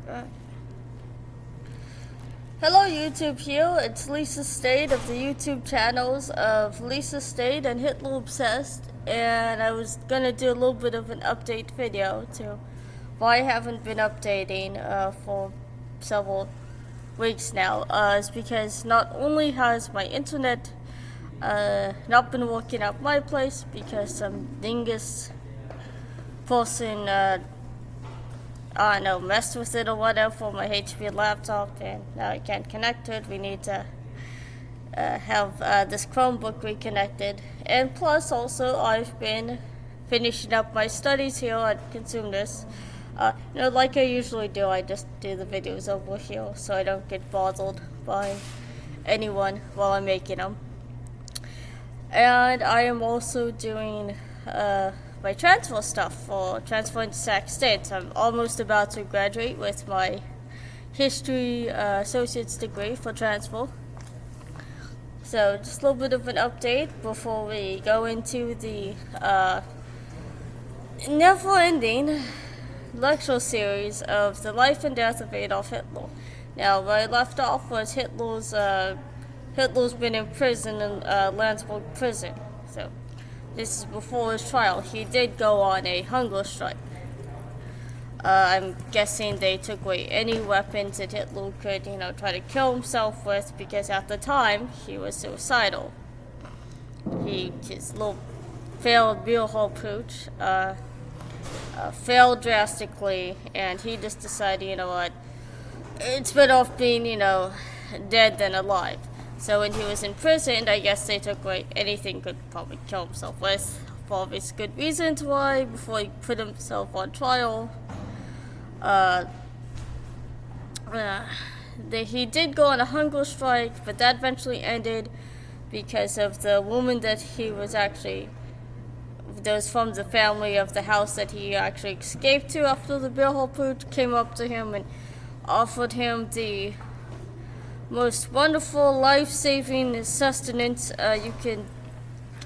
Uh, Hello YouTube here, it's Lisa Stade of the YouTube channels of Lisa Stade and Hitler Obsessed, and I was gonna do a little bit of an update video to why I haven't been updating for several weeks now. It's because not only has my internet not been working at my place because some dingus person I don't know, messed with it or whatever for my HP laptop, and now I can't connect to it. We need to have this Chromebook reconnected. And plus, also, I've been finishing up my studies here at Consume This. Like I usually do, I just do the videos over here so I don't get bothered by anyone while I'm making them. And I am also doing my transfer stuff for transferring to Sac State. I'm almost about to graduate with my history associate's degree for transfer. So just a little bit of an update before we go into the never-ending lecture series of the life and death of Adolf Hitler. Now, where I left off was Hitler's been in prison in Landsberg prison. So this is before his trial. He did go on a hunger strike. I'm guessing they took away any weapons that Hitler could, try to kill himself with, because at the time he was suicidal. His little failed beer hall pooch failed drastically, and he just decided, you know what, it's better off being, dead than alive. So when he was in prison, I guess they took away anything could probably kill himself with, for obvious good reasons why, before he put himself on trial. He did go on a hunger strike, but that eventually ended because of the woman that he was actually, that was from the family of the house that he actually escaped to after the beer hall pooch, came up to him and offered him the most wonderful, life-saving sustenance you can,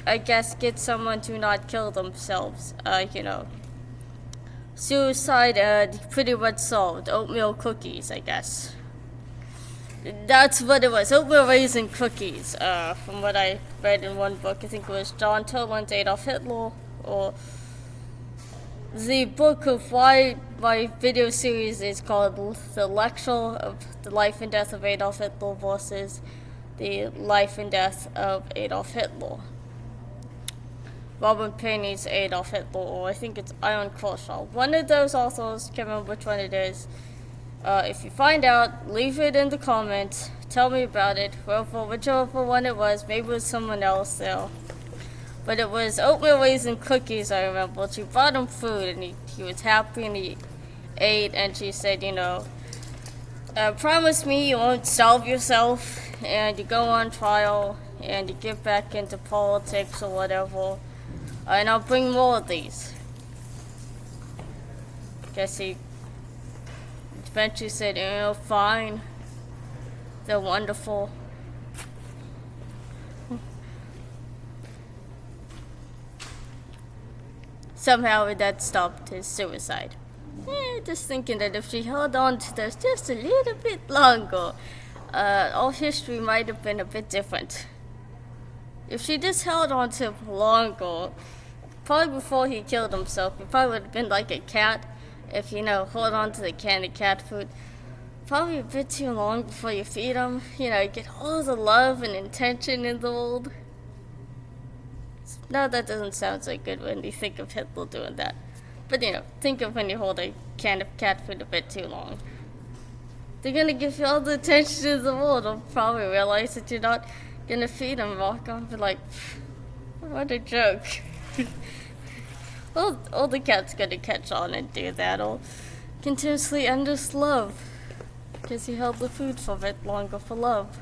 I guess, get someone to not kill themselves. Suicide pretty much solved. Oatmeal cookies, I guess. That's what it was. Oatmeal raisin cookies. From what I read in one book, I think it was John Turland's Adolf Hitler, or the book of why my video series is called The Lecture of the Life and Death of Adolf Hitler versus The Life and Death of Adolf Hitler. Robin Penny's Adolf Hitler, or I think it's Ion Kershaw. One of those authors, can't remember which one it is. If you find out, leave it in the comments. Tell me about it. Whichever one it was, maybe it was someone else though. But it was oatmeal raisin cookies, I remember. She brought him food, and he was happy, and he ate, and she said, promise me you won't starve yourself, and you go on trial, and you get back into politics or whatever, and I'll bring more of these. Guess he eventually said, fine. They're wonderful. Somehow that stopped his suicide. Just thinking that if she held on to this just a little bit longer, all history might have been a bit different. If she just held on to him longer, probably before he killed himself, he probably would have been like a cat. If hold on to the can of cat food, probably a bit too long before you feed him. Get all the love and intention in the world. No, that doesn't sound so good when you think of Hitler doing that. But think of when you hold a can of cat food a bit too long. They're gonna give you all the attention in the world. They'll probably realize that you're not gonna feed them. Walk off and like, what a joke. all the cat's gonna catch on and do that. Or continuously endless love, because he held the food for a bit longer for love.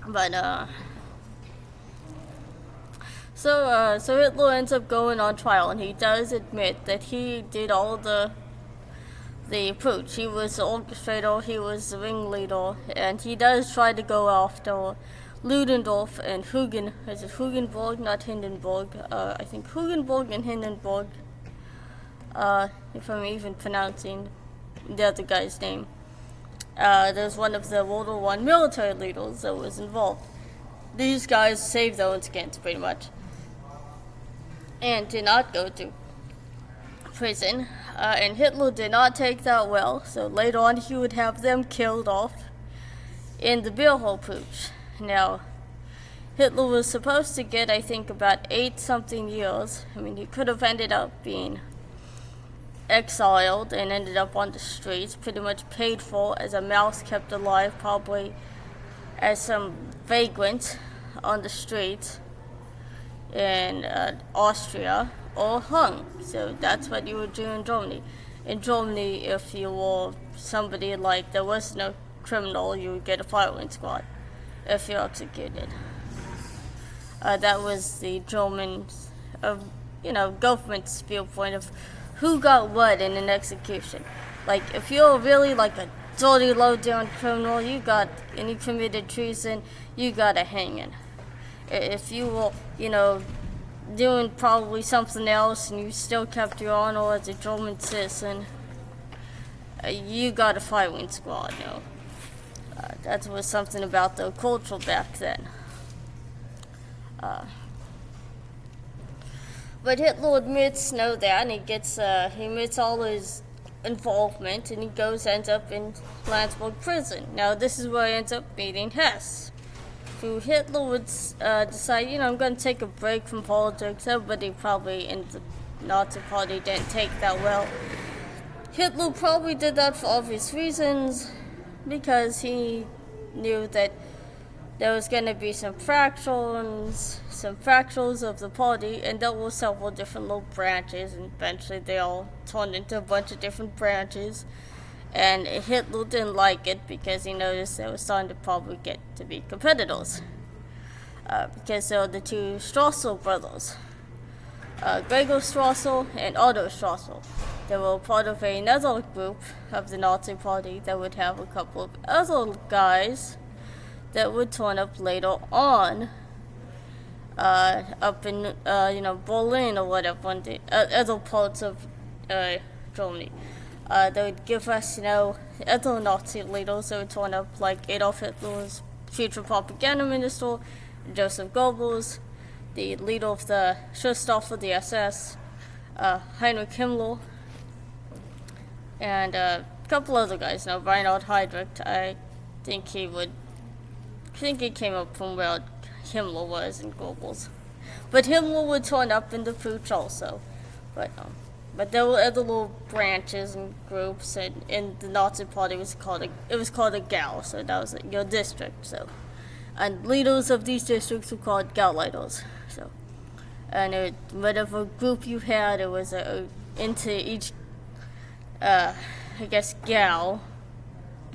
But so Hitler ends up going on trial, and he does admit that he did all the pooch. He was the orchestrator, he was the ringleader, and he does try to go after Ludendorff and Hugenborg, not Hindenburg. I think Hugenborg and Hindenburg if I'm even pronouncing the other guy's name. There's one of the World War I military leaders that was involved. These guys saved their own skins, pretty much, and did not go to prison. And Hitler did not take that well, so later on he would have them killed off in the beer hole pooch. Now, Hitler was supposed to get, I think, about 8-something years. I mean, he could have ended up being exiled and ended up on the streets, pretty much paid for as a mouse kept alive, probably as some vagrant on the streets in Austria, or hung. So that's what you would do in Germany. In Germany, if you were somebody like there was no criminal, you would get a firing squad if you're executed. That was the German, government's viewpoint of who got what in an execution. Like, if you're really like a dirty, low-down criminal, and you committed treason, you got a hanging. If you were, doing probably something else and you still kept your honor as a German citizen, you got a firing squad. That was something about the culture back then. But Hitler admits that, and he admits all his involvement, and he ends up in Landsberg prison. Now, this is where he ends up meeting Hess, who Hitler would decide, I'm going to take a break from politics. Everybody probably in the Nazi Party didn't take that well. Hitler probably did that for obvious reasons, because he knew that there was going to be some fractals of the party, and there were several different little branches, and eventually they all turned into a bunch of different branches. And Hitler didn't like it because he noticed they were starting to probably get to be competitors. Because they were the two Strasser brothers, Gregor Strasser and Otto Strasser. They were part of another group of the Nazi Party that would have a couple of other guys that would turn up later on, up in Berlin or whatever, in the other parts of Germany. They would give us, other Nazi leaders that would turn up, like Adolf Hitler's future propaganda minister, Joseph Goebbels, the leader of the Schutzstaffel, the SS, Heinrich Himmler, and a couple other guys. Reinhard Heydrich, I think he came up from where Himmler was in Goebbels. But Himmler would turn up in the pooch also. But there were other little branches and groups, and in the Nazi Party it was called a Gau, so that was your district. So, and leaders of these districts were called Gauleiters. So, and whatever group you had, it was into each, Gau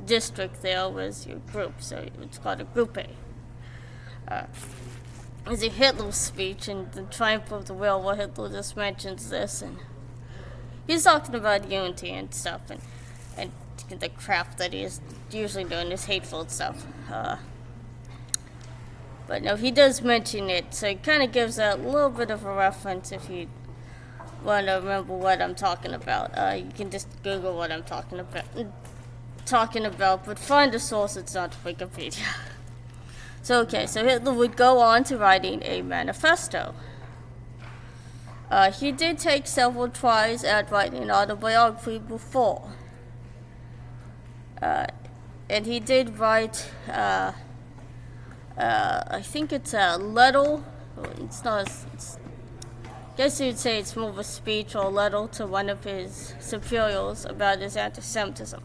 district there was your group, so it's called a Group A. There's a Hitler speech in The Triumph of the Will where Hitler just mentions this, and he's talking about unity and stuff, and the crap that he's usually doing is hateful stuff. But no, he does mention it, so it kind of gives a little bit of a reference if you want to remember what I'm talking about. You can just Google what I'm talking about, but find a source. It's not Wikipedia. So Hitler would go on to writing a manifesto. He did take several tries at writing an autobiography before. And he did write, I think it's a letter. It's not, I guess you'd say it's more of a speech or a letter to one of his superiors about his anti-Semitism.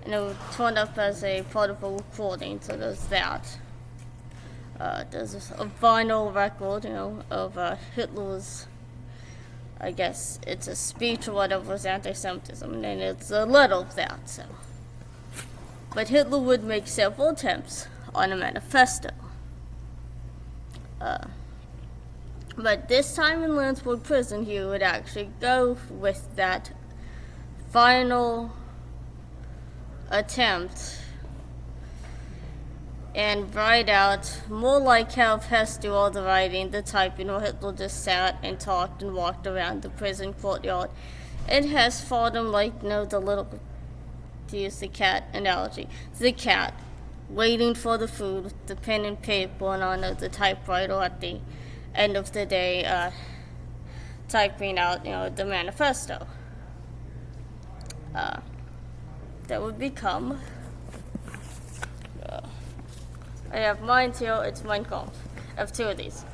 And it would turn up as a part of a recording, so there's that. There's a vinyl record, of Hitler's, I guess it's a speech or whatever, was anti-Semitism, and it's a letter of that, so. But Hitler would make several attempts on a manifesto. But this time in Landsberg prison, he would actually go with that final attempt and write out more like how Hess do all the writing, the typing, where Hitler just sat and talked and walked around the prison courtyard it has fallen like, the little, to use the cat analogy, the cat waiting for the food with the pen and paper and on the typewriter at the end of the day, typing out, the manifesto. That would become, I have mine here, it's Mein Kampf. I have two of these.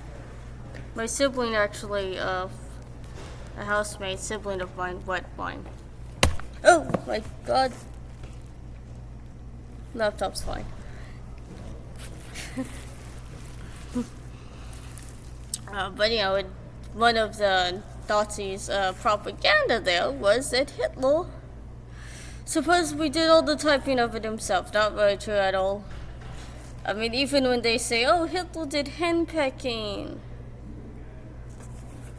My sibling actually, a housemate sibling of mine, wet mine. Oh my god. Laptop's fine. But one of the Nazis' propaganda there was that Hitler supposedly did all the typing of it himself. Not very true at all. I mean, even when they say, oh, Hitler did henpecking.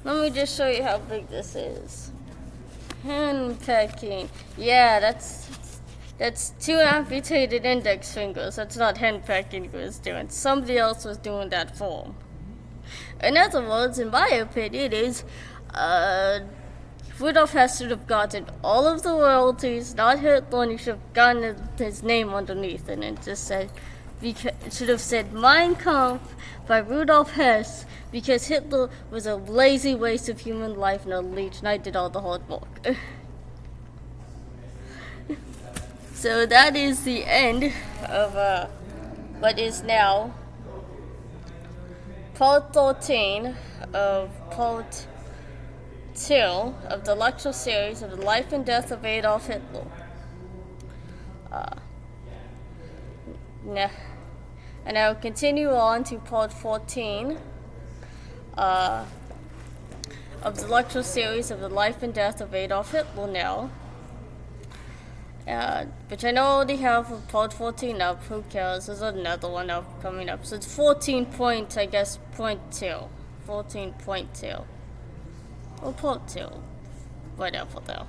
Let me just show you how big this is. Henpecking. Yeah, that's 2 amputated index fingers. That's not henpecking he was doing. Somebody else was doing that for him. In other words, in my opinion, Rudolf Hess should have gotten all of the royalties, not Hitler, and he should have gotten his name underneath it and just said, it should have said Mein Kampf by Rudolf Hess, because Hitler was a lazy waste of human life and a leech, and I did all the hard work. So that is the end of what is now part 13 of part 2 of the lecture series of the life and death of Adolf Hitler. And I will continue on to part 14 of the lecture series of the life and death of Adolf Hitler now. Which I know I already have part 14 up, who cares, there's another one up coming up. So it's 14 point, I guess, point 2. 14.2. Or part 2. Whatever though.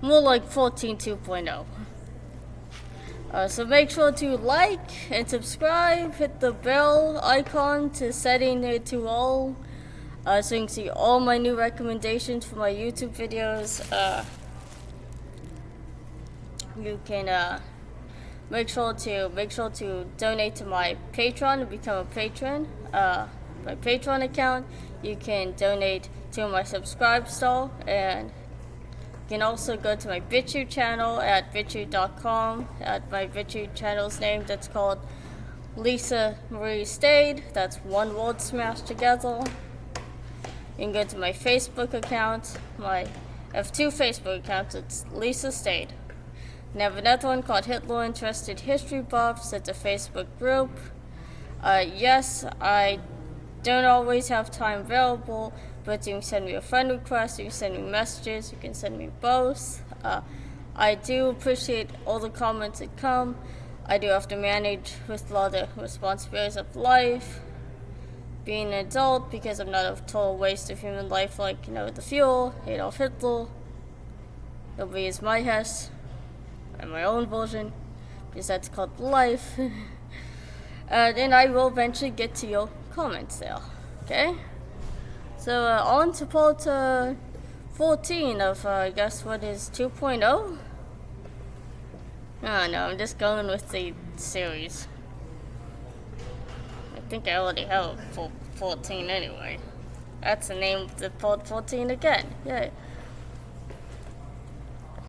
More like 14 2.0. So make sure to like and subscribe, hit the bell icon to setting it to all, so you can see all my new recommendations for my YouTube videos. You can make sure to donate to my Patreon and become a patron. My Patreon account, you can donate to my Subscribe store, and you can also go to my BitChute channel at bitchute.com, at my BitChute channel's name, that's called Lisa Marie Stade. That's one word smashed together. You can go to my Facebook account. I have 2 Facebook accounts. It's Lisa Stade. And I have another one called Hitler Interested History Buffs. It's a Facebook group. Yes, I don't always have time available, but you can send me a friend request, you can send me messages, you can send me both. I do appreciate all the comments that come. I do have to manage with a lot of responsibilities of life, being an adult, because I'm not a total waste of human life like, the fuel, Adolf Hitler. Nobody is my Hess, and my own version, because that's called life. And I will eventually get to your comments there, okay? So on to part 14 of, I guess, what is 2.0? Oh no, I'm just going with the series. I think I already have 14 anyway. That's the name of the part 14 again, yay.